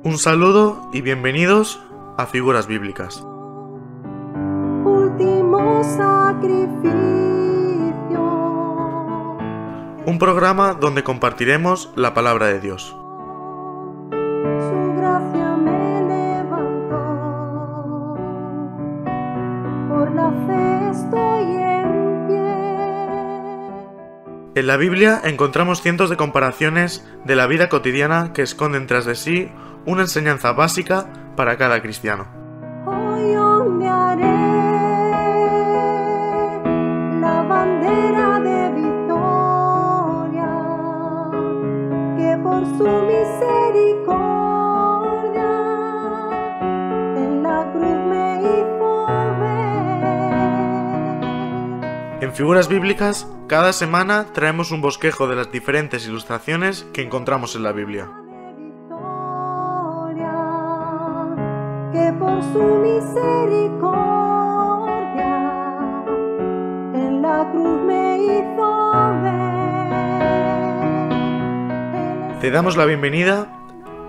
Un saludo y bienvenidos a Figuras Bíblicas. Último sacrificio. Un programa donde compartiremos la palabra de Dios. Su gracia me levantó. Por la fe estoy en pie. En la Biblia encontramos cientos de comparaciones de la vida cotidiana que esconden tras de sí una enseñanza básica para cada cristiano. Hoy ondearé la bandera de victoria, que por su misericordia en la cruz me hizo ver. En Figuras Bíblicas, cada semana traemos un bosquejo de las diferentes ilustraciones que encontramos en la Biblia. Que por su misericordia en la cruz me hizo ver. Te damos la bienvenida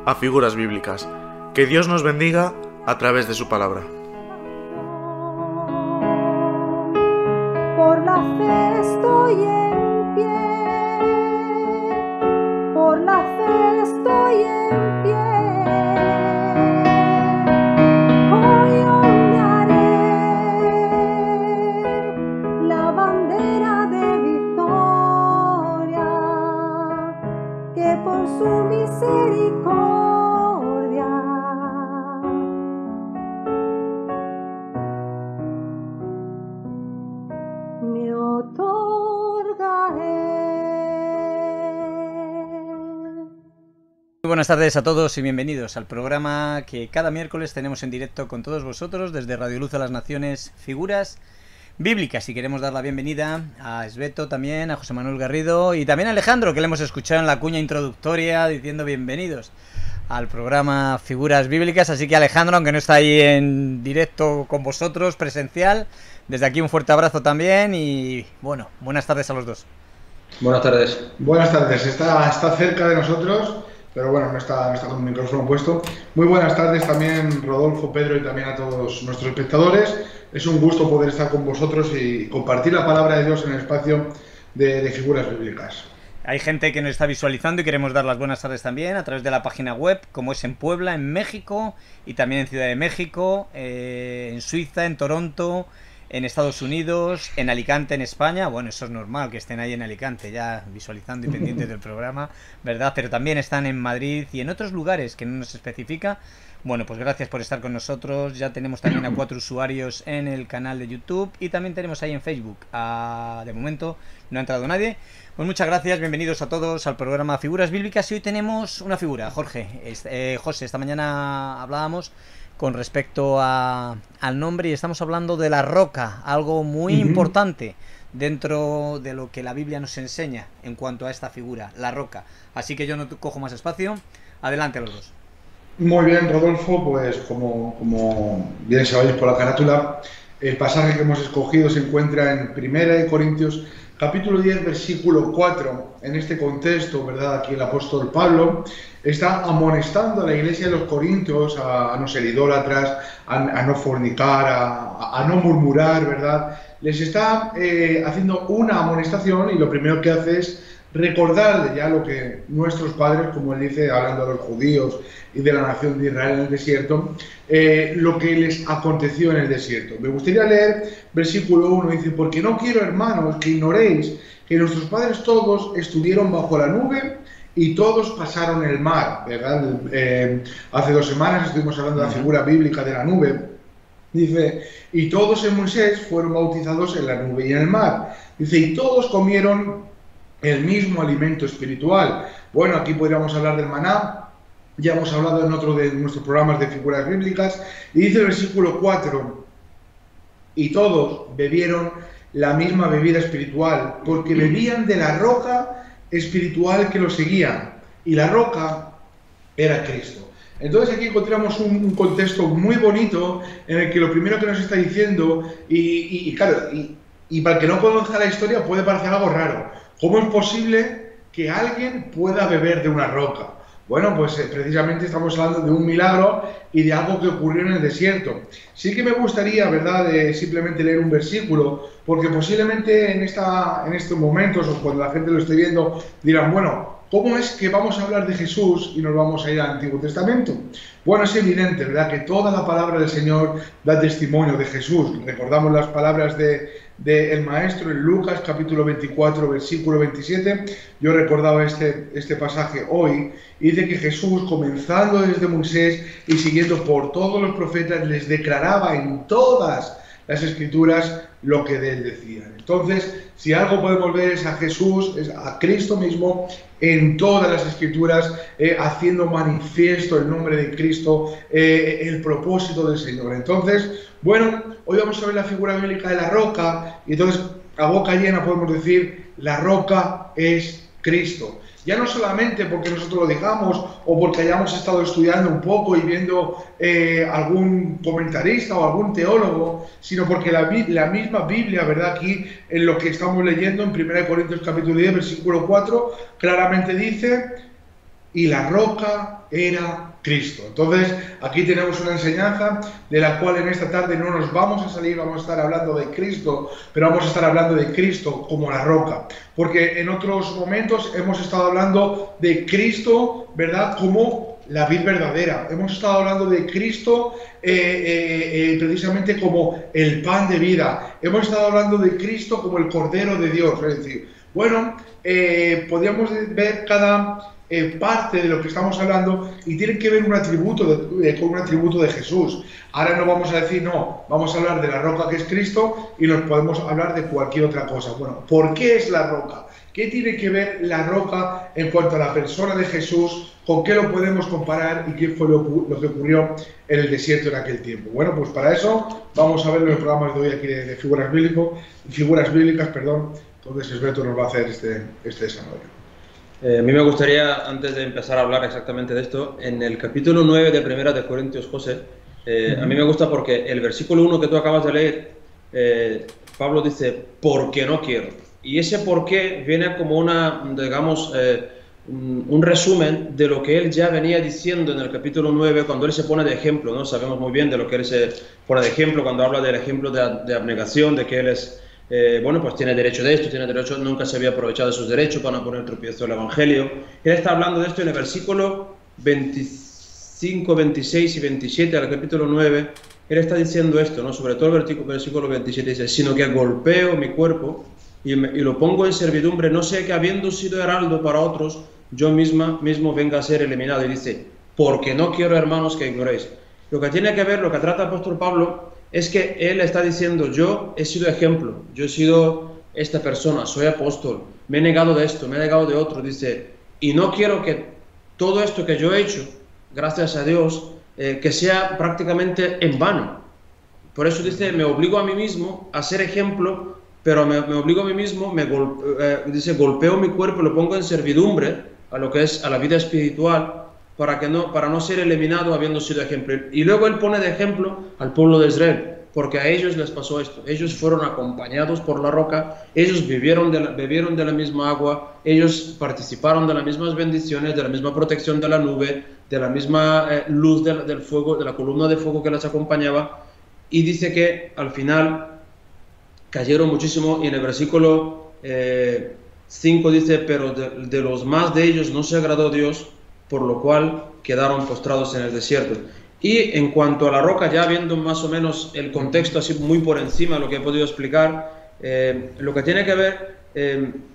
a Figuras Bíblicas. Que Dios nos bendiga a través de su palabra. Por la fe estoy en pie. Por la fe estoy en pie. Su misericordia me otorgaré. Muy buenas tardes a todos y bienvenidos al programa que cada miércoles tenemos en directo con todos vosotros desde Radio Luz a las Naciones, Figuras Bíblicas. Y queremos dar la bienvenida a Esbeto también, a José Manuel Garrido y también a Alejandro, que le hemos escuchado en la cuña introductoria diciendo bienvenidos al programa Figuras Bíblicas. Así que Alejandro, aunque no está ahí en directo con vosotros, presencial, desde aquí un fuerte abrazo también y bueno, buenas tardes a los dos. Buenas tardes. Buenas tardes, está cerca de nosotros, pero bueno, no está con el micrófono puesto. Muy buenas tardes también Rodolfo, Pedro y también a todos nuestros espectadores. Es un gusto poder estar con vosotros y compartir la palabra de Dios en el espacio de Figuras Bíblicas. Hay gente que nos está visualizando y queremos dar las buenas tardes también a través de la página web, como es en Puebla, en México y también en Ciudad de México, en Suiza, en Toronto, en Estados Unidos, en Alicante, en España. Bueno, eso es normal que estén ahí en Alicante ya visualizando y pendientes del programa, ¿verdad? Pero también están en Madrid y en otros lugares que no nos especifica. Bueno, pues gracias por estar con nosotros. Ya tenemos también a 4 usuarios en el canal de YouTube y también tenemos ahí en Facebook. De momento no ha entrado nadie. Pues muchas gracias, bienvenidos a todos al programa Figuras Bíblicas. Y hoy tenemos una figura, José, esta mañana hablábamos con respecto al nombre y estamos hablando de la roca, algo muy importante dentro de lo que la Biblia nos enseña en cuanto a esta figura, la roca. Así que yo no cojo más espacio. Adelante a los dos. Muy bien, Rodolfo, pues como bien sabéis por la carátula, el pasaje que hemos escogido se encuentra en 1 Corintios capítulo 10, versículo 4. En este contexto, ¿verdad? Aquí el apóstol Pablo está amonestando a la iglesia de los Corintios a no ser idólatras, a no fornicar, a no murmurar, ¿verdad? Les está haciendo una amonestación y lo primero que hace es recordarle ya lo que nuestros padres, como él dice, hablando de los judíos y de la nación de Israel en el desierto, lo que les aconteció en el desierto. Me gustaría leer versículo 1, dice: porque no quiero, hermanos, que ignoréis que nuestros padres todos estuvieron bajo la nube y todos pasaron el mar, ¿verdad? Hace 2 semanas estuvimos hablando de la figura bíblica de la nube. Dice, y todos en Moisés fueron bautizados en la nube y en el mar. Dice, y todos comieron el mismo alimento espiritual. Bueno, aquí podríamos hablar del maná, ya hemos hablado en otro de nuestros programas de Figuras Bíblicas, y dice el versículo 4, y todos bebieron la misma bebida espiritual, porque bebían de la roca espiritual que los seguía, y la roca era Cristo. Entonces aquí encontramos un contexto muy bonito en el que lo primero que nos está diciendo, y claro, para el que no conozca la historia puede parecer algo raro. ¿Cómo es posible que alguien pueda beber de una roca? Bueno, pues precisamente estamos hablando de un milagro y de algo que ocurrió en el desierto. Sí que me gustaría, ¿verdad?, simplemente leer un versículo, porque posiblemente en estos momentos, o cuando la gente lo esté viendo, dirán, bueno, ¿cómo es que vamos a hablar de Jesús y nos vamos a ir al Antiguo Testamento? Bueno, es evidente, ¿verdad?, que toda la palabra del Señor da testimonio de Jesús. Recordamos las palabras del Maestro en Lucas, capítulo 24, versículo 27. Yo recordaba este pasaje hoy, y dice que Jesús, comenzando desde Moisés y siguiendo por todos los profetas, les declaraba en todas las Escrituras lo que de él decían. Entonces, si algo podemos ver es a Jesús, es a Cristo mismo, en todas las Escrituras, haciendo manifiesto el nombre de Cristo, el propósito del Señor. Entonces, bueno, hoy vamos a ver la figura bíblica de la roca, y entonces a boca llena podemos decir, la roca es Cristo. Ya no solamente porque nosotros lo digamos o porque hayamos estado estudiando un poco y viendo algún comentarista o algún teólogo, sino porque la misma Biblia, ¿verdad?, aquí en lo que estamos leyendo en 1 Corintios capítulo 10, versículo 4, claramente dice, y la roca era Cristo. Entonces, aquí tenemos una enseñanza de la cual en esta tarde no nos vamos a salir, vamos a estar hablando de Cristo, pero vamos a estar hablando de Cristo como la roca. Porque en otros momentos hemos estado hablando de Cristo, ¿verdad?, como la vid verdadera. Hemos estado hablando de Cristo precisamente como el pan de vida. Hemos estado hablando de Cristo como el Cordero de Dios. Es decir, bueno, podríamos ver cada parte de lo que estamos hablando y tiene que ver con un atributo de Jesús. Ahora no vamos a decir, no, vamos a hablar de la roca que es Cristo y nos podemos hablar de cualquier otra cosa. Bueno, ¿por qué es la roca? ¿Qué tiene que ver la roca en cuanto a la persona de Jesús? ¿Con qué lo podemos comparar y qué fue lo que ocurrió en el desierto en aquel tiempo? Bueno, pues para eso vamos a ver los programas de hoy aquí de figuras bíblicas. Entonces Esberto nos va a hacer este desarrollo. A mí me gustaría, antes de empezar a hablar exactamente de esto, en el capítulo 9 de Primera de Corintios, José, a mí me gusta porque el versículo 1 que tú acabas de leer, Pablo dice, porque no quiero. Y ese por qué viene como un resumen de lo que él ya venía diciendo en el capítulo 9, cuando él se pone de ejemplo, ¿no? Sabemos muy bien de lo que él se pone de ejemplo, cuando habla del ejemplo de abnegación, de que él es... bueno, pues tiene derecho de esto, tiene derecho, nunca se había aprovechado de sus derechos para poner tropiezo el Evangelio. Él está hablando de esto en el versículo 25, 26 y 27 del capítulo 9. Él está diciendo esto, ¿no? Sobre todo el versículo 27 dice, sino que golpeo mi cuerpo y lo pongo en servidumbre, no sé que habiendo sido heraldo para otros, yo mismo venga a ser eliminado. Y dice, porque no quiero, hermanos, que ignoréis. Lo que tiene que ver, lo que trata el apóstol Pablo, es que él está diciendo, yo he sido ejemplo, yo he sido esta persona, soy apóstol, me he negado de esto, me he negado de otro, dice, y no quiero que todo esto que yo he hecho, gracias a Dios, que sea prácticamente en vano. Por eso dice, me obligo a mí mismo a ser ejemplo, pero me obligo a mí mismo, dice, golpeo mi cuerpo, lo pongo en servidumbre a lo que es a la vida espiritual, para no ser eliminado habiendo sido ejemplo. Y luego él pone de ejemplo al pueblo de Israel, porque a ellos les pasó esto. Ellos fueron acompañados por la roca, ellos bebieron de la misma agua, ellos participaron de las mismas bendiciones, de la misma protección de la nube, de la misma luz del fuego, de la columna de fuego que les acompañaba. Y dice que al final cayeron muchísimo, y en el versículo 5 dice, pero de los más de ellos no se agradó Dios, por lo cual quedaron postrados en el desierto. Y en cuanto a la roca, ya viendo más o menos el contexto así muy por encima de lo que he podido explicar, lo que tiene que ver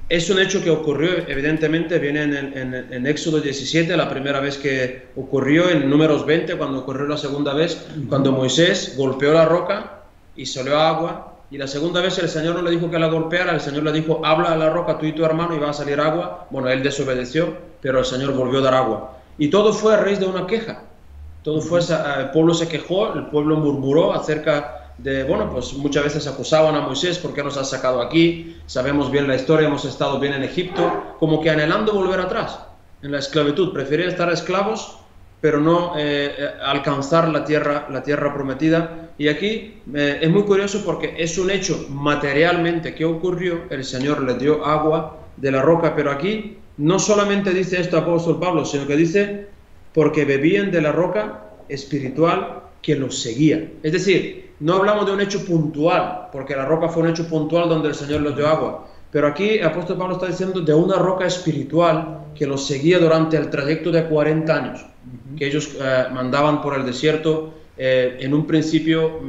es un hecho que ocurrió, evidentemente, viene en Éxodo 17, la primera vez que ocurrió, en Números 20, cuando ocurrió la segunda vez, cuando Moisés golpeó la roca y salió agua. Y la segunda vez el Señor no le dijo que la golpeara, el Señor le dijo, habla a la roca tú y tu hermano y va a salir agua. Bueno, él desobedeció, pero el Señor volvió a dar agua. Y todo fue a raíz de una queja. Todo fue, el pueblo se quejó, el pueblo murmuró acerca de, bueno, pues muchas veces acusaban a Moisés, ¿por qué nos has sacado aquí? Sabemos bien la historia, hemos estado bien en Egipto, como que anhelando volver atrás, en la esclavitud. Preferían estar esclavos, pero no alcanzar la tierra prometida. Y aquí es muy curioso porque es un hecho materialmente que ocurrió, el Señor le dio agua de la roca, pero aquí no solamente dice esto apóstol Pablo, sino que dice, porque bebían de la roca espiritual que los seguía. Es decir, no hablamos de un hecho puntual, porque la roca fue un hecho puntual donde el Señor les dio agua. Pero aquí el apóstol Pablo está diciendo de una roca espiritual que los seguía durante el trayecto de 40 años, que ellos mandaban por el desierto, en un principio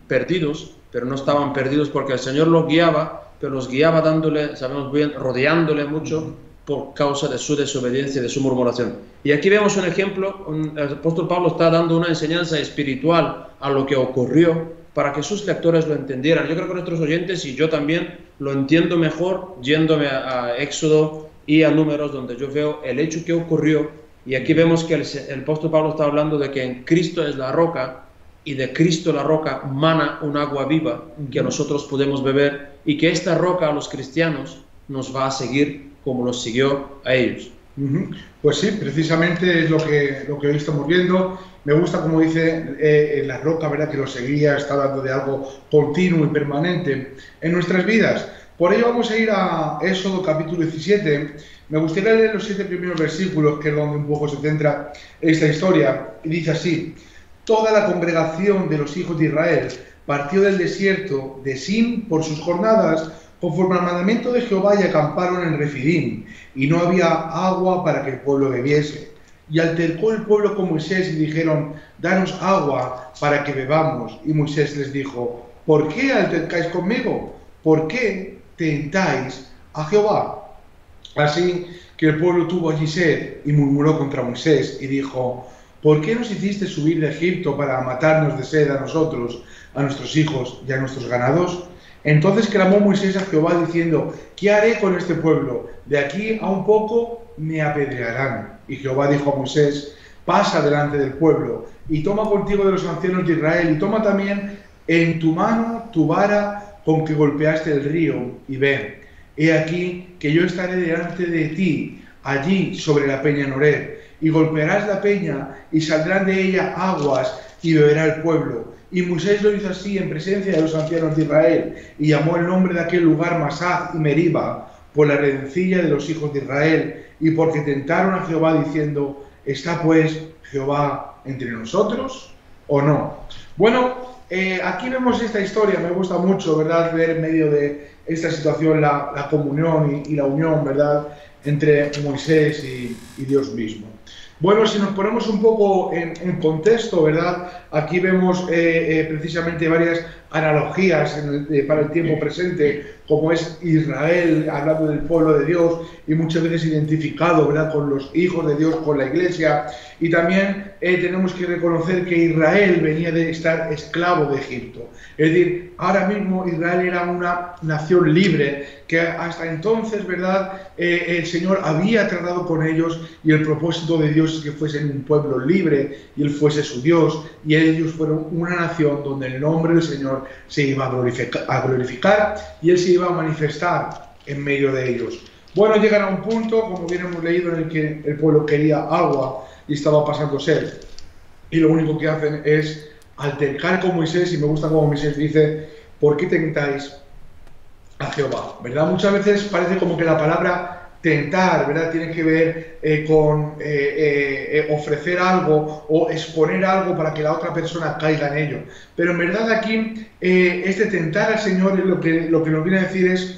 perdidos, pero no estaban perdidos porque el Señor los guiaba, pero los guiaba dándole, sabemos bien, rodeándole mucho por causa de su desobediencia y de su murmuración. Y aquí vemos un ejemplo, el apóstol Pablo está dando una enseñanza espiritual a lo que ocurrió para que sus lectores lo entendieran. Yo creo que nuestros oyentes y yo también lo entiendo mejor yéndome a Éxodo y a Números, donde yo veo el hecho que ocurrió. Y aquí vemos que el apóstol Pablo está hablando de que en Cristo es la roca, y de Cristo la roca mana un agua viva que nosotros podemos beber, y que esta roca a los cristianos nos va a seguir como los siguió a ellos. Pues sí, precisamente es lo que hoy estamos viendo. Me gusta como dice la roca, ¿verdad?, que lo seguía, está hablando de algo continuo y permanente en nuestras vidas. Por ello vamos a ir a Éxodo capítulo 17. Me gustaría leer los 7 primeros versículos, que es donde un poco se centra esta historia, y dice así: toda la congregación de los hijos de Israel partió del desierto de Sin por sus jornadas, conforme al mandamiento de Jehová, y acamparon en Refidim, y no había agua para que el pueblo bebiese. Y altercó el pueblo con Moisés y dijeron: danos agua para que bebamos. Y Moisés les dijo: ¿por qué altercáis conmigo? ¿Por qué tentáis a Jehová? Así que el pueblo tuvo allí sed y murmuró contra Moisés y dijo: ¿por qué nos hiciste subir de Egipto para matarnos de sed a nosotros, a nuestros hijos y a nuestros ganados? Entonces clamó Moisés a Jehová diciendo: ¿qué haré con este pueblo? De aquí a un poco me apedrearán. Y Jehová dijo a Moisés: pasa delante del pueblo y toma contigo de los ancianos de Israel, y toma también en tu mano tu vara con que golpeaste el río, y ven, he aquí que yo estaré delante de ti allí sobre la peña en Horeb, y golpearás la peña y saldrán de ella aguas y beberá el pueblo. Y Moisés lo hizo así en presencia de los ancianos de Israel, y llamó el nombre de aquel lugar Masah y Meriba, por la redencilla de los hijos de Israel, y porque tentaron a Jehová diciendo: ¿está pues Jehová entre nosotros o no? Bueno, aquí vemos esta historia. Me gusta mucho, ¿verdad?, ver en medio de esta situación la comunión y la unión, ¿verdad?, entre Moisés y Dios mismo. Bueno, si nos ponemos un poco en contexto, ¿verdad?, aquí vemos precisamente varias analogías para el tiempo presente, como es Israel, hablando del pueblo de Dios, y muchas veces identificado, ¿verdad?, con los hijos de Dios, con la iglesia. Y también tenemos que reconocer que Israel venía de estar esclavo de Egipto. Es decir, ahora mismo Israel era una nación libre, que hasta entonces, ¿verdad?, el Señor había tratado con ellos, y el propósito de Dios es que fuesen un pueblo libre, y Él fuese su Dios, y ellos fueron una nación donde el nombre del Señor se iba a glorificar, y Él se iba a manifestar en medio de ellos. Bueno, llegan a un punto, como bien hemos leído, en el que el pueblo quería agua y estaba pasando sed, y lo único que hacen es altercar con Moisés. Y me gusta como Moisés dice: ¿por qué tentáis a Jehová? ¿Verdad? Muchas veces parece como que la palabra tentar, ¿verdad?, tiene que ver con ofrecer algo o exponer algo para que la otra persona caiga en ello. Pero en verdad aquí este tentar al Señor lo que nos viene a decir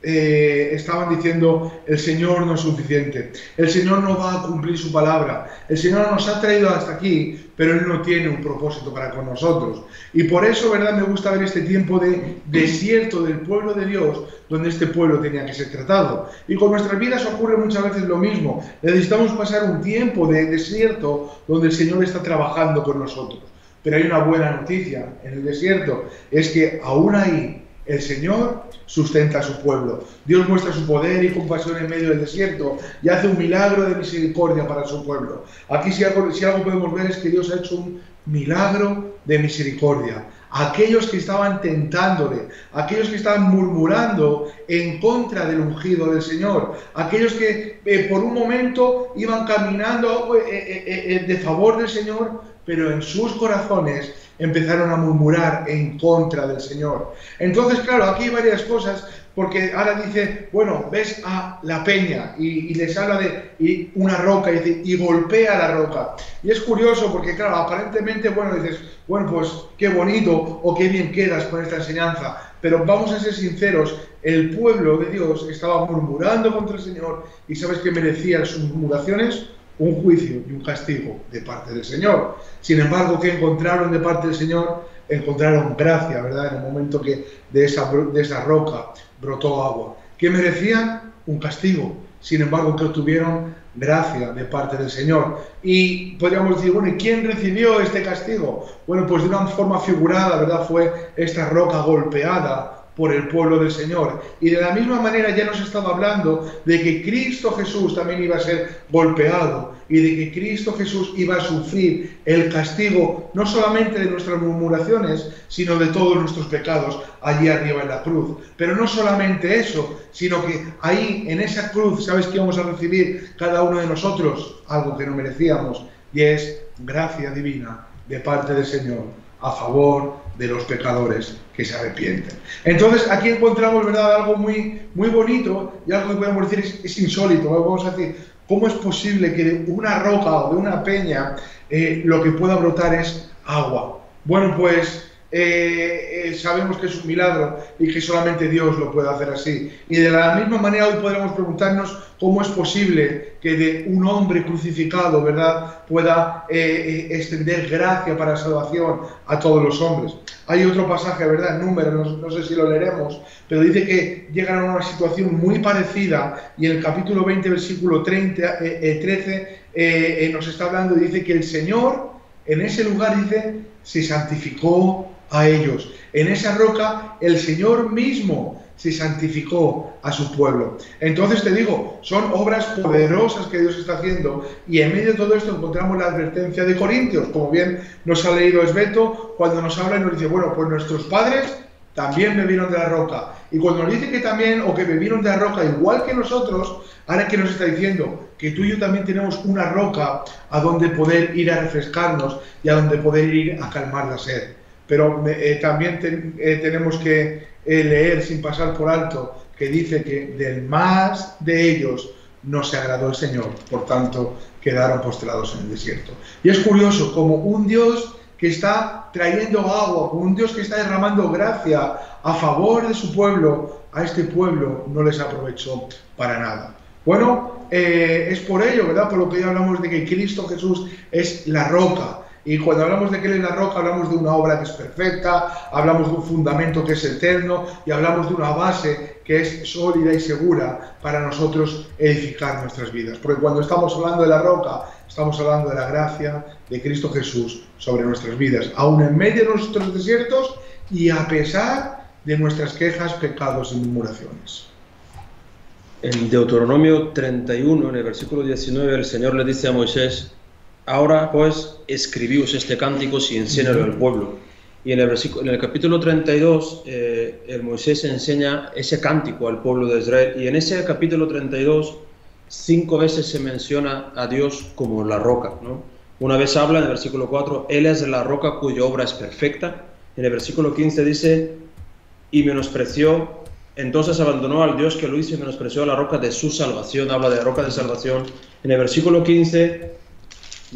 estaban diciendo: el Señor no es suficiente, el Señor no va a cumplir su palabra, el Señor nos ha traído hasta aquí, pero Él no tiene un propósito para con nosotros. Y por eso, ¿verdad?, me gusta ver este tiempo de desierto del pueblo de Dios, donde este pueblo tenía que ser tratado. Y con nuestras vidas ocurre muchas veces lo mismo. Necesitamos pasar un tiempo de desierto donde el Señor está trabajando con nosotros. Pero hay una buena noticia en el desierto: es que aún ahí el Señor sustenta a su pueblo. Dios muestra su poder y compasión en medio del desierto y hace un milagro de misericordia para su pueblo. Aquí si algo podemos ver es que Dios ha hecho un milagro de misericordia. Aquellos que estaban tentándole, aquellos que estaban murmurando en contra del ungido del Señor, aquellos que por un momento iban caminando de favor del Señor, pero en sus corazones empezaron a murmurar en contra del Señor. Entonces, claro, aquí hay varias cosas, porque ahora dice, bueno, ves a la peña y les habla de una roca y golpea la roca. Y es curioso porque, claro, aparentemente, bueno, dices, bueno, pues qué bonito o qué bien quedas con esta enseñanza. Pero vamos a ser sinceros, el pueblo de Dios estaba murmurando contra el Señor y ¿sabes qué merecían sus murmuraciones? Un juicio y un castigo de parte del Señor. Sin embargo, ¿qué encontraron de parte del Señor? Encontraron gracia, ¿verdad? En el momento que de esa roca brotó agua. ¿Qué merecían? Un castigo. Sin embargo, que obtuvieron gracia de parte del Señor. Y podríamos decir, bueno, ¿y quién recibió este castigo? Bueno, pues de una forma figurada, ¿verdad? Fue esta roca golpeada por el pueblo del Señor. Y de la misma manera ya nos estaba hablando de que Cristo Jesús también iba a ser golpeado y de que Cristo Jesús iba a sufrir el castigo no solamente de nuestras murmuraciones, sino de todos nuestros pecados allí arriba en la cruz. Pero no solamente eso, sino que ahí en esa cruz, ¿sabes qué vamos a recibir cada uno de nosotros? Algo que no merecíamos, y es gracia divina de parte del Señor a favor de los pecadores que se arrepienten. Entonces aquí encontramos, ¿verdad?, algo muy bonito y algo que podemos decir es insólito. Vamos a decir, ¿cómo es posible que de una roca o de una peña lo que pueda brotar es agua? Bueno, pues sabemos que es un milagro y que solamente Dios lo puede hacer así. Y de la misma manera hoy podremos preguntarnos cómo es posible que de un hombre crucificado, ¿verdad?, pueda extender gracia para salvación a todos los hombres. Hay otro pasaje, ¿verdad?, en Números, no sé si lo leeremos, pero dice que llegan a una situación muy parecida y en el capítulo 20, versículo 13, nos está hablando y dice que el Señor en ese lugar, dice, se santificó a ellos. En esa roca el Señor mismo se santificó a su pueblo. Entonces te digo, son obras poderosas que Dios está haciendo y en medio de todo esto encontramos la advertencia de Corintios, como bien nos ha leído Esbeto, cuando nos habla y nos dice, bueno, pues nuestros padres también bebieron de la roca. Y cuando nos dice que también, o que bebieron de la roca igual que nosotros, ahora que nos está diciendo que tú y yo también tenemos una roca a donde poder ir a refrescarnos y a donde poder ir a calmar la sed. Pero también tenemos que leer sin pasar por alto que dice que del más de ellos no se agradó el Señor, por tanto quedaron postrados en el desierto. Y es curioso como un Dios que está trayendo agua, un Dios que está derramando gracia a favor de su pueblo, a este pueblo no les aprovechó para nada. Bueno, es por ello, ¿verdad?, por lo que ya hablamos de que Cristo Jesús es la roca. Y cuando hablamos de que Él es la roca, hablamos de una obra que es perfecta, hablamos de un fundamento que es eterno y hablamos de una base que es sólida y segura para nosotros edificar nuestras vidas. Porque cuando estamos hablando de la roca, estamos hablando de la gracia de Cristo Jesús sobre nuestras vidas, aún en medio de nuestros desiertos y a pesar de nuestras quejas, pecados y murmuraciones. En Deuteronomio 31, en el versículo 19, el Señor le dice a Moisés: ahora pues escribíos este cántico y enséñalo al pueblo. Y en el capítulo 32, el Moisés enseña ese cántico al pueblo de Israel. Y en ese capítulo 32, 5 veces se menciona a Dios como la roca, ¿no? Una vez habla en el versículo 4, Él es la roca cuya obra es perfecta. En el versículo 15 dice, y menospreció, entonces abandonó al Dios que lo hizo y menospreció a la roca de su salvación. Habla de la roca de salvación. En el versículo 15,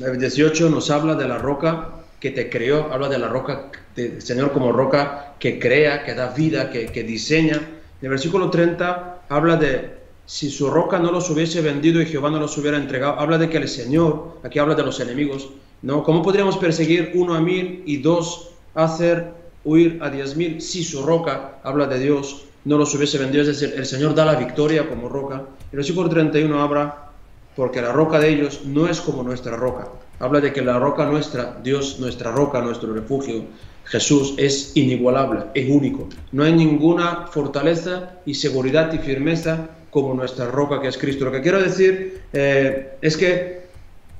el 18 nos habla de la roca que te creó, habla de la roca del Señor como roca que crea, que da vida, que diseña. En el versículo 30 habla de si su roca no los hubiese vendido y Jehová no los hubiera entregado. Habla de que el Señor, aquí habla de los enemigos, ¿no? ¿Cómo podríamos perseguir 1 a 1000 y 2 hacer huir a 10.000 si su roca, habla de Dios, no los hubiese vendido? Es decir, el Señor da la victoria como roca. El versículo 31 habla porque la roca de ellos no es como nuestra roca. Habla de que la roca nuestra, Dios, nuestra roca, nuestro refugio, Jesús, es inigualable, es único. No hay ninguna fortaleza y seguridad y firmeza como nuestra roca que es Cristo. Lo que quiero decir es que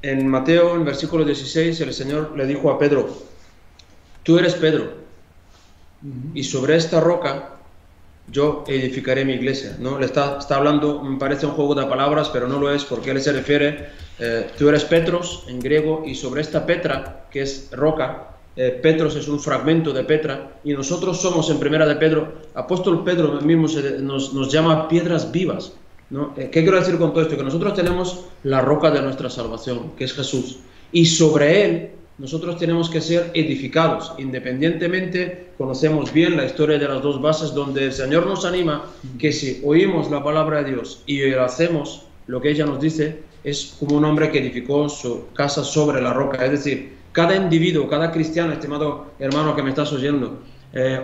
en Mateo, en versículo 16, el Señor le dijo a Pedro, tú eres Pedro, y sobre esta roca yo edificaré mi iglesia, ¿no? Le está hablando, me parece un juego de palabras, pero no lo es, porque él se refiere, tú eres Petros en griego, y sobre esta Petra, que es roca, Petros es un fragmento de Petra, y nosotros somos, en primera de Pedro, apóstol Pedro mismo nos llama piedras vivas, ¿no? ¿Qué quiero decir con todo esto? Que nosotros tenemos la roca de nuestra salvación, que es Jesús, y sobre él nosotros tenemos que ser edificados. Independientemente, conocemos bien la historia de las dos bases, donde el Señor nos anima que si oímos la palabra de Dios y hacemos lo que ella nos dice, es como un hombre que edificó su casa sobre la roca. Es decir, cada individuo, cada cristiano, estimado hermano que me estás oyendo,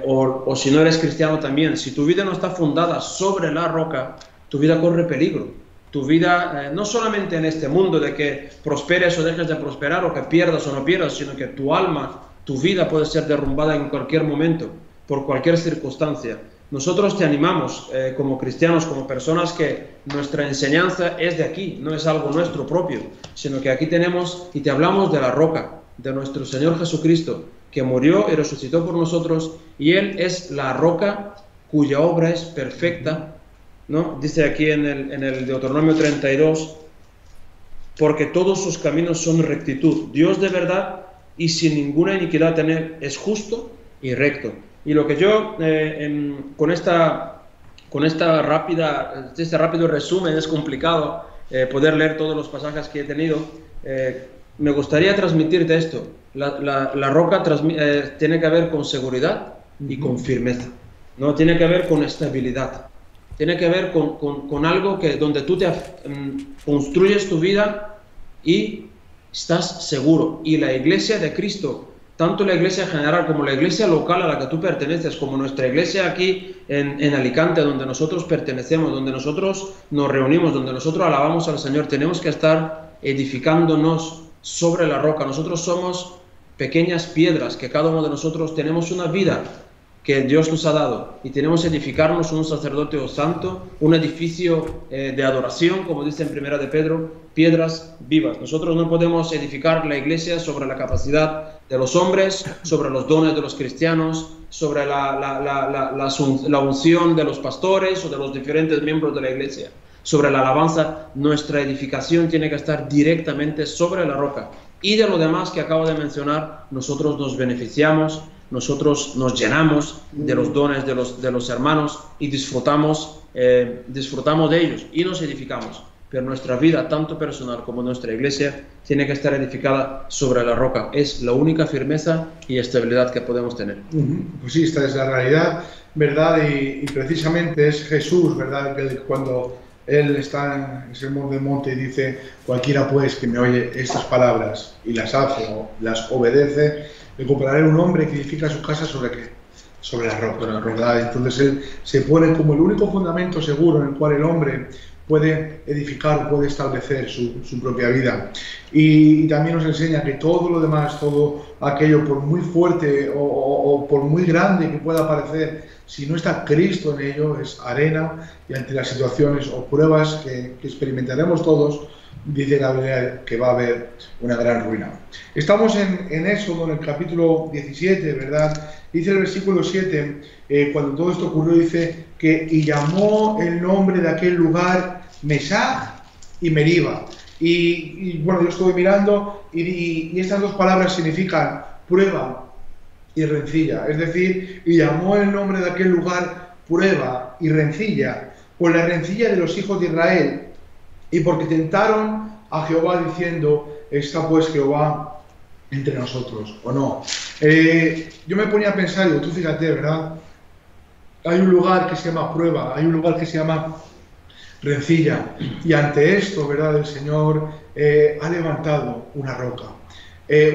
o si no eres cristiano también, si tu vida no está fundada sobre la roca, tu vida corre peligro. Tu vida, no solamente en este mundo de que prosperes o dejes de prosperar, o que pierdas o no pierdas, sino que tu alma, tu vida puede ser derrumbada en cualquier momento, por cualquier circunstancia. Nosotros te animamos como cristianos, como personas, que nuestra enseñanza es de aquí, no es algo nuestro propio, sino que aquí tenemos y te hablamos de la roca, de nuestro Señor Jesucristo, que murió y resucitó por nosotros, y Él es la roca cuya obra es perfecta, ¿no? Dice aquí en el Deuteronomio 32, porque todos sus caminos son rectitud. Dios de verdad y sin ninguna iniquidad tener, es justo y recto. Y lo que yo, con este rápido resumen, es complicado poder leer todos los pasajes que he tenido, me gustaría transmitirte esto. La roca tiene que ver con seguridad y con firmeza, ¿no? Tiene que ver con estabilidad. Tiene que ver con algo donde tú construyes tu vida y estás seguro. Y la iglesia de Cristo, tanto la iglesia general como la iglesia local a la que tú perteneces, como nuestra iglesia aquí en Alicante, donde nosotros pertenecemos, donde nosotros nos reunimos, donde nosotros alabamos al Señor, tenemos que estar edificándonos sobre la roca. Nosotros somos pequeñas piedras, que cada uno de nosotros tenemos una vida que Dios nos ha dado, y tenemos que edificarnos un sacerdocio santo, un edificio de adoración, como dice en primera de Pedro, piedras vivas. Nosotros no podemos edificar la iglesia sobre la capacidad de los hombres, sobre los dones de los cristianos, sobre la unción de los pastores o de los diferentes miembros de la iglesia, sobre la alabanza. Nuestra edificación tiene que estar directamente sobre la roca, y de lo demás que acabo de mencionar, nosotros nos beneficiamos. Nosotros nos llenamos de los dones de los hermanos y disfrutamos de ellos y nos edificamos. Pero nuestra vida, tanto personal como nuestra iglesia, tiene que estar edificada sobre la roca. Es la única firmeza y estabilidad que podemos tener. Pues sí, esta es la realidad, ¿verdad? Y precisamente es Jesús, ¿verdad? Que cuando Él está en el sermón del monte y dice: cualquiera pues que me oye estas palabras y las hace o las obedece, le compararé a un hombre que edifica su casa sobre la roca, ¿verdad? Entonces Él se pone como el único fundamento seguro en el cual el hombre puede edificar o puede establecer su propia vida. Y también nos enseña que todo lo demás, todo aquello, por muy fuerte o por muy grande que pueda parecer, si no está Cristo en ello, es arena, y ante las situaciones o pruebas que experimentaremos todos, dice Gabriel que va a haber una gran ruina. Estamos en Éxodo, en el capítulo 17, ¿verdad? Dice el versículo 7, cuando todo esto ocurrió, dice que y llamó el nombre de aquel lugar Mesach y Meriba. Y bueno, yo estuve mirando y estas dos palabras significan prueba y rencilla. Es decir, y llamó el nombre de aquel lugar prueba y rencilla, por la rencilla de los hijos de Israel, y porque tentaron a Jehová diciendo: ¿está pues Jehová entre nosotros o no? Yo me ponía a pensar, y tú fíjate, ¿verdad? Hay un lugar que se llama prueba, hay un lugar que se llama rencilla, y ante esto, ¿verdad? El Señor ha levantado una roca. Me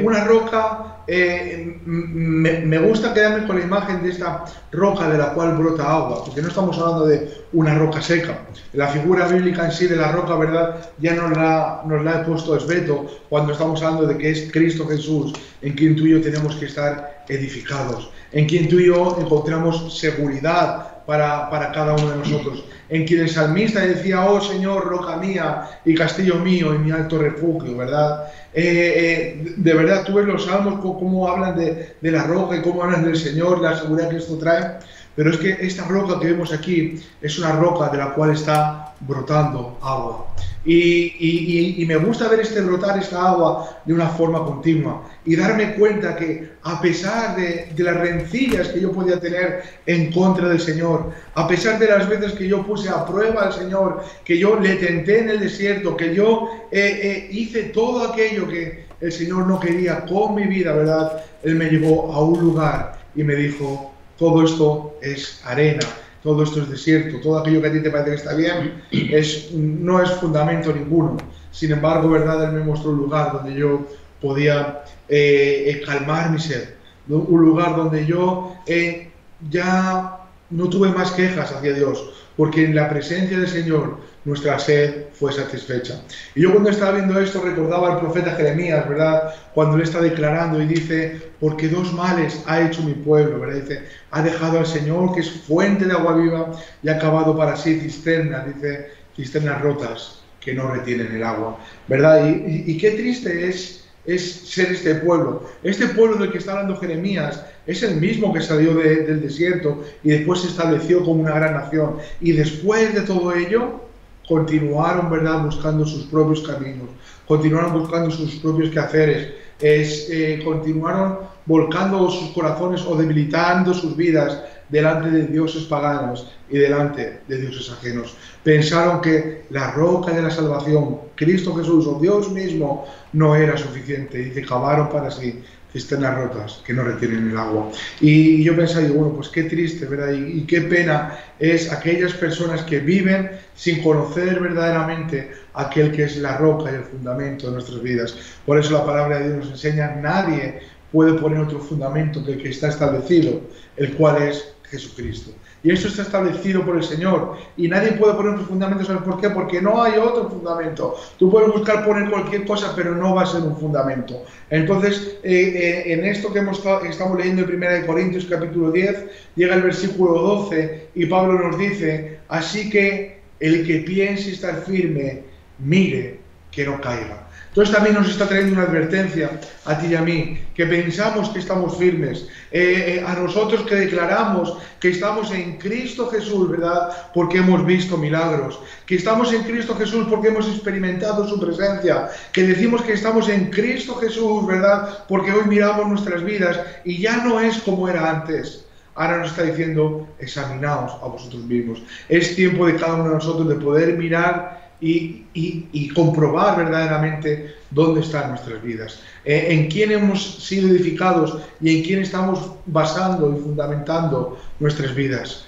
gusta quedarme con la imagen de esta roca de la cual brota agua, porque no estamos hablando de una roca seca. La figura bíblica en sí de la roca, ¿verdad?, ya nos la he puesto Esbeto cuando estamos hablando de que es Cristo Jesús, en quien tú y yo tenemos que estar edificados, en quien tú y yo encontramos seguridad para cada uno de nosotros, en quien el salmista decía: oh Señor, roca mía y castillo mío y mi alto refugio, ¿verdad? De verdad, tú ves los salmos cómo hablan de la roca y cómo hablan del Señor, la seguridad que esto trae. Pero es que esta roca que vemos aquí es una roca de la cual está brotando agua. Y me gusta ver brotar esta agua de una forma continua y darme cuenta que a pesar de las rencillas que yo podía tener en contra del Señor, a pesar de las veces que yo puse a prueba al Señor, que yo le tenté en el desierto, que yo hice todo aquello que el Señor no quería con mi vida, ¿verdad? Él me llevó a un lugar y me dijo: todo esto es arena, todo esto es desierto, todo aquello que a ti te parece que está bien no es fundamento ninguno. Sin embargo, ¿verdad? Él me mostró un lugar donde yo podía calmar mi sed, un lugar donde yo ya no tuve más quejas hacia Dios, porque en la presencia del Señor nuestra sed fue satisfecha. Y yo cuando estaba viendo esto recordaba al profeta Jeremías, ¿verdad? Cuando él está declarando y dice: porque dos males ha hecho mi pueblo, ¿verdad? Dice: ha dejado al Señor, que es fuente de agua viva, y ha cavado para sí cisternas, dice, cisternas rotas que no retienen el agua, ¿verdad? Y qué triste es ser este pueblo. Este pueblo del que está hablando Jeremías es el mismo que salió del desierto y después se estableció como una gran nación. Y después de todo ello, continuaron, ¿verdad?, buscando sus propios caminos, continuaron buscando sus propios quehaceres, continuaron volcando sus corazones o debilitando sus vidas delante de dioses paganos y delante de dioses ajenos. Pensaron que la roca de la salvación, Cristo Jesús o Dios mismo, no era suficiente y cavaron para sí cisternas rotas que no retienen el agua. Y yo pensaba, bueno, pues qué triste, ¿verdad? Y qué pena es aquellas personas que viven sin conocer verdaderamente aquel que es la roca y el fundamento de nuestras vidas. Por eso la palabra de Dios nos enseña: nadie puede poner otro fundamento que el que está establecido, el cual es Jesucristo. Y eso está establecido por el Señor. Y nadie puede poner otro fundamento. ¿Sabes por qué? Porque no hay otro fundamento. Tú puedes buscar poner cualquier cosa, pero no va a ser un fundamento. Entonces, en esto que estamos leyendo en 1 Corintios capítulo 10, llega el versículo 12 y Pablo nos dice: así que el que piense estar firme, mire que no caiga. Entonces también nos está trayendo una advertencia a ti y a mí, que pensamos que estamos firmes, a nosotros que declaramos que estamos en Cristo Jesús, ¿verdad? Porque hemos visto milagros, que estamos en Cristo Jesús porque hemos experimentado su presencia, que decimos que estamos en Cristo Jesús, ¿verdad? Porque hoy miramos nuestras vidas y ya no es como era antes. Ahora nos está diciendo: examinaos a vosotros mismos. Es tiempo de cada uno de nosotros de poder mirar y comprobar verdaderamente dónde están nuestras vidas, en quién hemos sido edificados y en quién estamos basando y fundamentando nuestras vidas.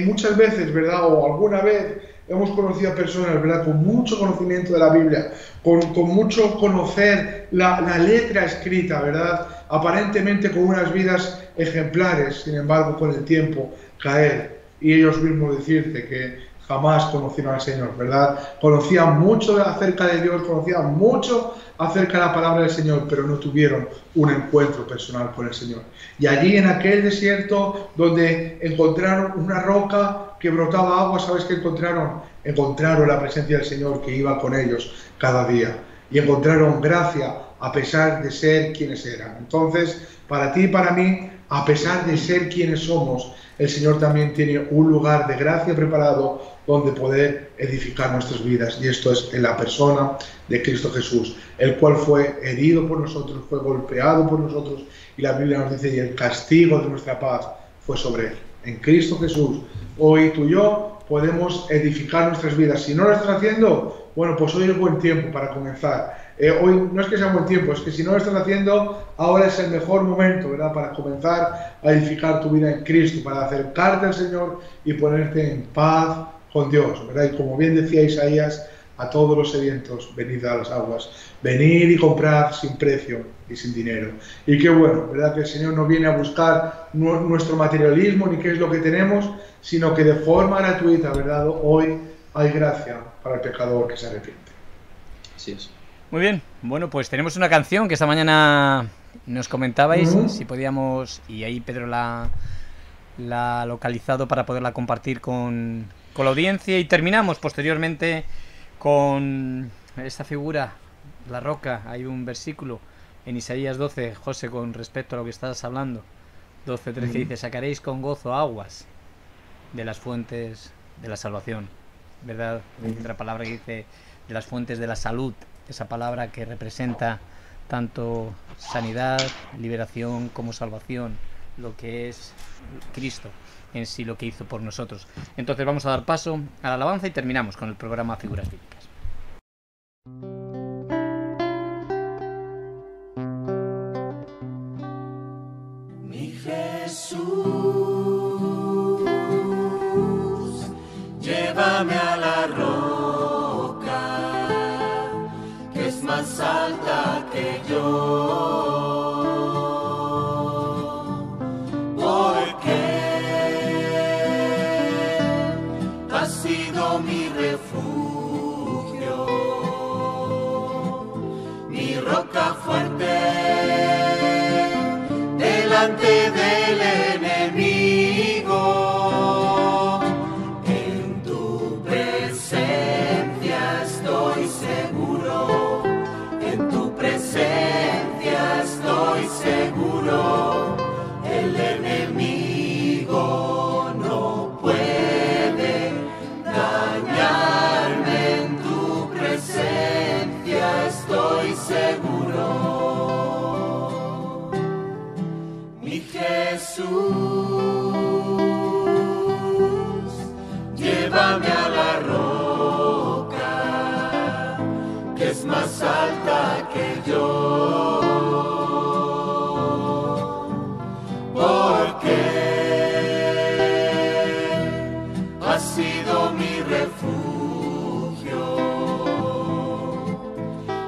Muchas veces, ¿verdad?, o alguna vez hemos conocido a personas, ¿verdad?, con mucho conocimiento de la Biblia, con mucho conocer la letra escrita, ¿verdad?, aparentemente con unas vidas ejemplares, sin embargo, con el tiempo caer y ellos mismos decirte que jamás conocieron al Señor, ¿verdad? Conocían mucho acerca de Dios, conocían mucho acerca de la palabra del Señor, pero no tuvieron un encuentro personal con el Señor. Y allí en aquel desierto donde encontraron una roca que brotaba agua, ¿sabes qué encontraron? Encontraron la presencia del Señor que iba con ellos cada día. Y encontraron gracia a pesar de ser quienes eran. Entonces, para ti y para mí, a pesar de ser quienes somos, el Señor también tiene un lugar de gracia preparado donde poder edificar nuestras vidas. Y esto es en la persona de Cristo Jesús, el cual fue herido por nosotros, fue golpeado por nosotros. Y la Biblia nos dice: y el castigo de nuestra paz fue sobre él. En Cristo Jesús, hoy tú y yo podemos edificar nuestras vidas. Si no lo estás haciendo, bueno, pues hoy es buen tiempo para comenzar. Hoy no es que sea buen tiempo, es que si no lo estás haciendo, ahora es el mejor momento, ¿verdad?, para comenzar a edificar tu vida en Cristo, para acercarte al Señor y ponerte en paz con Dios, ¿verdad? Y como bien decía Isaías: a todos los sedientos, venid a las aguas, venid y comprad sin precio y sin dinero. Y qué bueno, ¿verdad?, que el Señor no viene a buscar nuestro materialismo ni qué es lo que tenemos, sino que de forma gratuita, ¿verdad?, hoy hay gracia para el pecador que se arrepiente. Así es. Muy bien, bueno, pues tenemos una canción que esta mañana nos comentabais, si podíamos, y ahí Pedro la ha localizado para poderla compartir con la audiencia, y terminamos posteriormente con esta figura, la roca. Hay un versículo en Isaías 12, José, con respecto a lo que estás hablando. 12:13 dice, sacaréis con gozo aguas de las fuentes de la salvación, ¿verdad? Otra palabra que dice de las fuentes de la salud, esa palabra que representa tanto sanidad, liberación como salvación, lo que es Cristo en sí, lo que hizo por nosotros. Entonces vamos a dar paso a la alabanza y terminamos con el programa Figuras Bíblicas. Mi Jesús, llévame a la roca que es más alta que yo, porque has sido mi refugio, mi roca fuerte delante del enemigo. En tu presencia estoy seguro, en tu presencia estoy seguro. El enemigo no puede dañarme, en tu presencia estoy seguro. Mi Jesús, llévame a la roca que es más alta que yo, porque has sido mi refugio,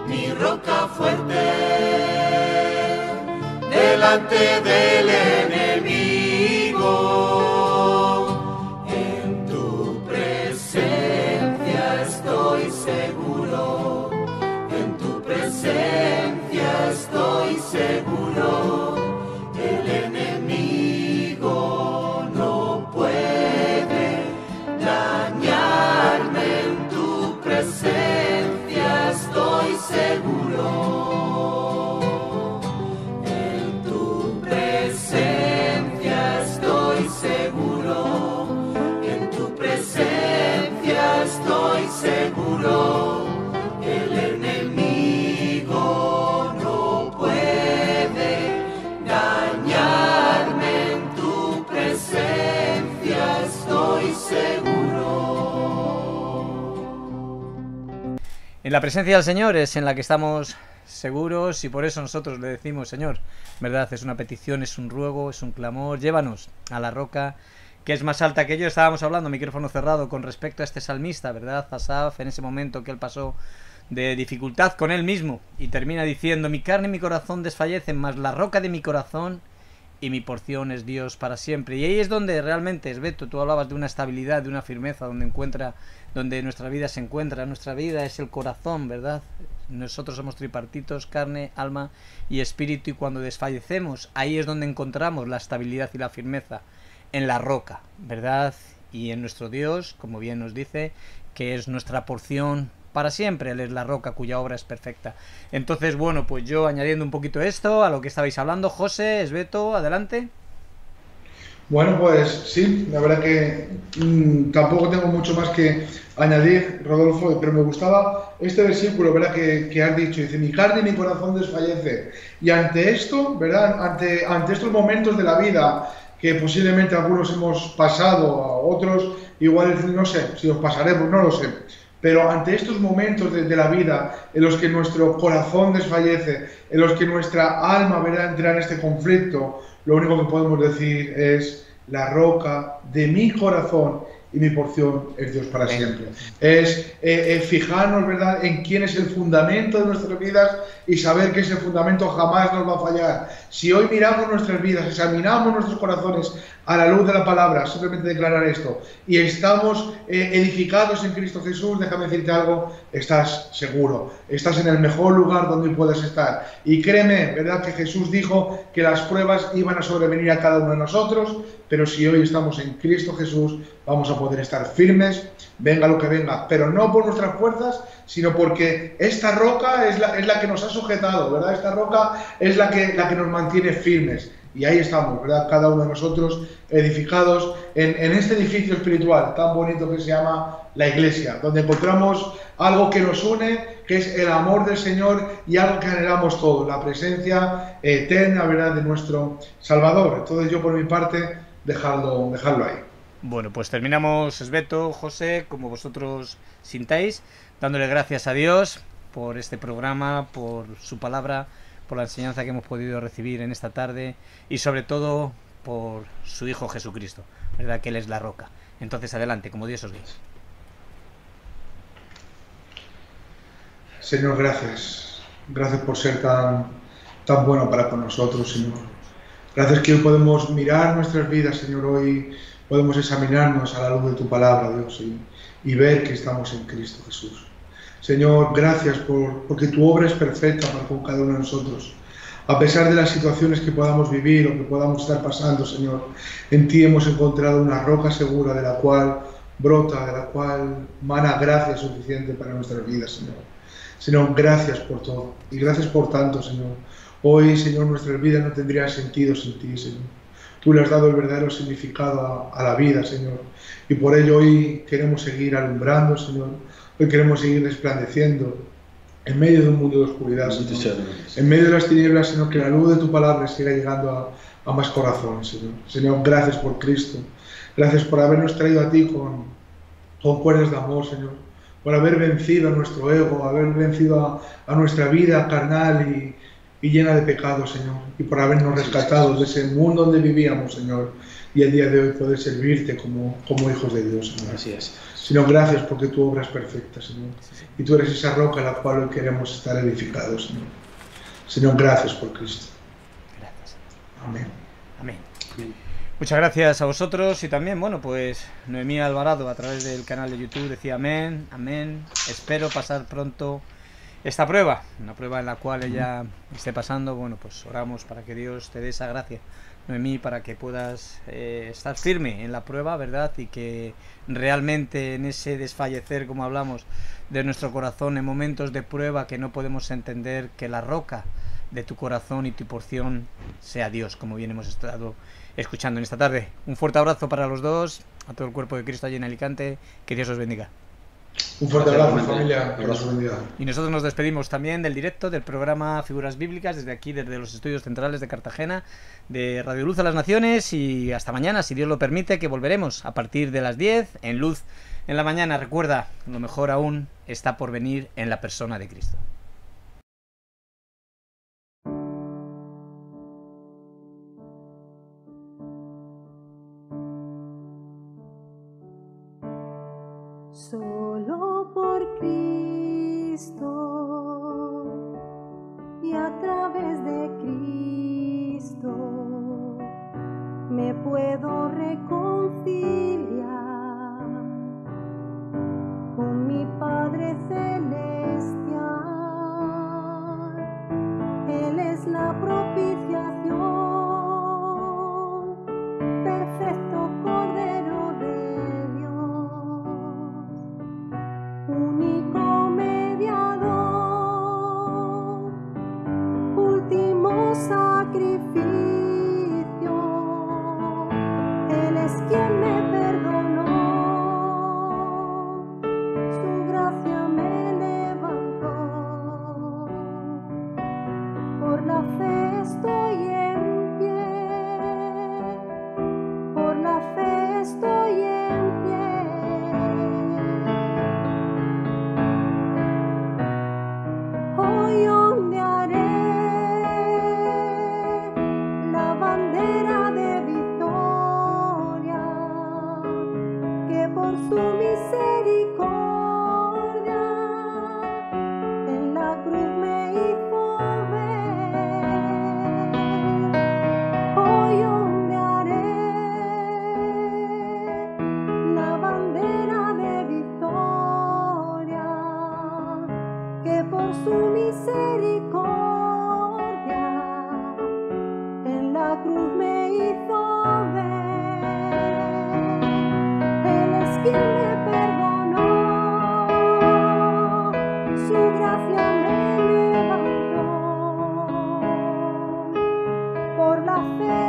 mi roca fuerte delante del enemigo. En tu presencia estoy seguro, en tu presencia estoy seguro. El enemigo no puede dañarme, en tu presencia estoy seguro. Seguro, en tu presencia estoy seguro. El enemigo no puede dañarme, en tu presencia estoy seguro. En la presencia del Señor es en la que estamos seguros, y por eso nosotros le decimos, Señor, verdad, es una petición, es un ruego, es un clamor, llévanos a la roca que es más alta que yo. Estábamos hablando, micrófono cerrado, con respecto a este salmista, verdad, Asaf, en ese momento que él pasó de dificultad con él mismo, y termina diciendo, mi carne y mi corazón desfallecen, mas la roca de mi corazón y mi porción es Dios para siempre. Y ahí es donde realmente, Esbeto, tú hablabas de una estabilidad, de una firmeza, donde nuestra vida se encuentra. Nuestra vida es el corazón, ¿verdad? Nosotros somos tripartitos, carne, alma y espíritu, y cuando desfallecemos, ahí es donde encontramos la estabilidad y la firmeza, en la roca, ¿verdad? Y en nuestro Dios, como bien nos dice, que es nuestra porción para siempre. Él es la roca cuya obra es perfecta. Entonces, bueno, pues yo añadiendo un poquito esto a lo que estabais hablando, José, Esbeto, adelante. Bueno, pues sí, la verdad que tampoco tengo mucho más que añadir, Rodolfo, pero me gustaba este versículo, ¿verdad?, que has dicho. Dice, mi carne y mi corazón desfallece. Y ante esto, ¿verdad?, ante estos momentos de la vida que posiblemente algunos hemos pasado, a otros igual no sé si los pasaremos, no lo sé. Pero ante estos momentos de la vida en los que nuestro corazón desfallece, en los que nuestra alma, ¿verdad?, entra en este conflicto, lo único que podemos decir es, la roca de mi corazón y mi porción es Dios para siempre. Es fijarnos, ¿verdad?, en quién es el fundamento de nuestras vidas y saber que ese fundamento jamás nos va a fallar. Si hoy miramos nuestras vidas, examinamos nuestros corazones a la luz de la palabra, simplemente declarar esto, y estamos edificados en Cristo Jesús, déjame decirte algo, estás seguro, estás en el mejor lugar donde puedes estar. Y créeme, ¿verdad?, que Jesús dijo que las pruebas iban a sobrevenir a cada uno de nosotros, pero si hoy estamos en Cristo Jesús, vamos a poder estar firmes, venga lo que venga, pero no por nuestras fuerzas, sino porque esta roca es la que nos ha sujetado, ¿verdad? Esta roca es la que nos mantiene firmes. Y ahí estamos, ¿verdad? Cada uno de nosotros edificados en este edificio espiritual tan bonito que se llama la Iglesia, donde encontramos algo que nos une, que es el amor del Señor y algo que anhelamos todos, la presencia eterna, ¿verdad?, de nuestro Salvador. Entonces yo por mi parte, dejarlo ahí. Bueno, pues terminamos, Esbeto, José, como vosotros sintáis, dándole gracias a Dios por este programa, por su palabra, por la enseñanza que hemos podido recibir en esta tarde y sobre todo por su Hijo Jesucristo, ¿verdad? Que Él es la roca. Entonces adelante, como Dios os guíe. Señor, gracias. Gracias por ser tan bueno para con nosotros, Señor. Gracias que hoy podemos mirar nuestras vidas, Señor. Hoy podemos examinarnos a la luz de tu palabra, Dios, y ver que estamos en Cristo Jesús. Señor, gracias porque tu obra es perfecta para con cada uno de nosotros. A pesar de las situaciones que podamos vivir o que podamos estar pasando, Señor, en ti hemos encontrado una roca segura de la cual brota, de la cual mana gracia suficiente para nuestras vidas, Señor. Señor, gracias por todo y gracias por tanto, Señor. Hoy, Señor, nuestras vidas no tendrían sentido sin ti, Señor. Tú le has dado el verdadero significado a la vida, Señor. Y por ello hoy queremos seguir alumbrando, Señor. Hoy queremos seguir resplandeciendo en medio de un mundo de oscuridad, Señor. En medio de las tinieblas, Señor, que la luz de tu palabra siga llegando a más corazones, Señor. Señor, gracias por Cristo. Gracias por habernos traído a ti con cuerdas de amor, Señor. Por haber vencido a nuestro ego, haber vencido a nuestra vida carnal y llena de pecados, Señor. Y por habernos rescatado de ese mundo donde vivíamos, Señor. Y el día de hoy poder servirte como hijos de Dios, Señor. Así es. Señor, gracias porque tu obra es perfecta, Señor. Y tú eres esa roca en la cual hoy queremos estar edificados, Señor. Señor, gracias por Cristo. Gracias. Amén. Amén. Muchas gracias a vosotros y también, bueno, pues Noemí Alvarado a través del canal de YouTube decía amén, amén, espero pasar pronto esta prueba, una prueba en la cual ella esté pasando. Bueno, pues oramos para que Dios te dé esa gracia, Noemí, para que puedas estar firme en la prueba, ¿verdad? Y que realmente en ese desfallecer, como hablamos, de nuestro corazón en momentos de prueba que no podemos entender, que la roca de tu corazón y tu porción sea Dios, como bien hemos estado escuchando en esta tarde. Un fuerte abrazo para los dos, a todo el cuerpo de Cristo allí en Alicante, que Dios os bendiga. Un fuerte abrazo, familia, que Dios os bendiga. Y nosotros nos despedimos también del directo del programa Figuras Bíblicas desde aquí, desde los estudios centrales de Cartagena, de Radio Luz a las Naciones, y hasta mañana, si Dios lo permite, que volveremos a partir de las 10 en Luz en la mañana. Recuerda, lo mejor aún está por venir en la persona de Cristo. Solo por Cristo y a través de Cristo me puedo reconciliar con mi Padre Celestial. Él es la propiciación, perfecto Cordero de Dios, único mediador, último sacrificio. Él es quien me perdonó, su gracia me levantó. Por la fe estoy en pie, por la fe estoy en pie. Hoy ondearé la bandera de victoria, que por su misericordia en la cruz me hizo ver. Hoy ondearé la bandera de victoria, que por su misericordia en la cruz me hizo ver. Él es quien me perdonó, su gracia me levantó. Por la fe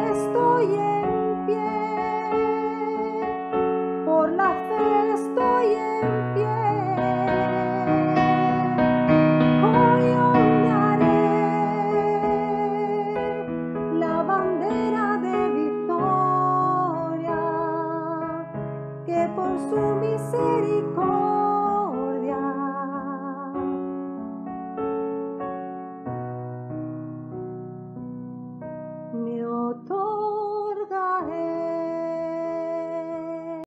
todo.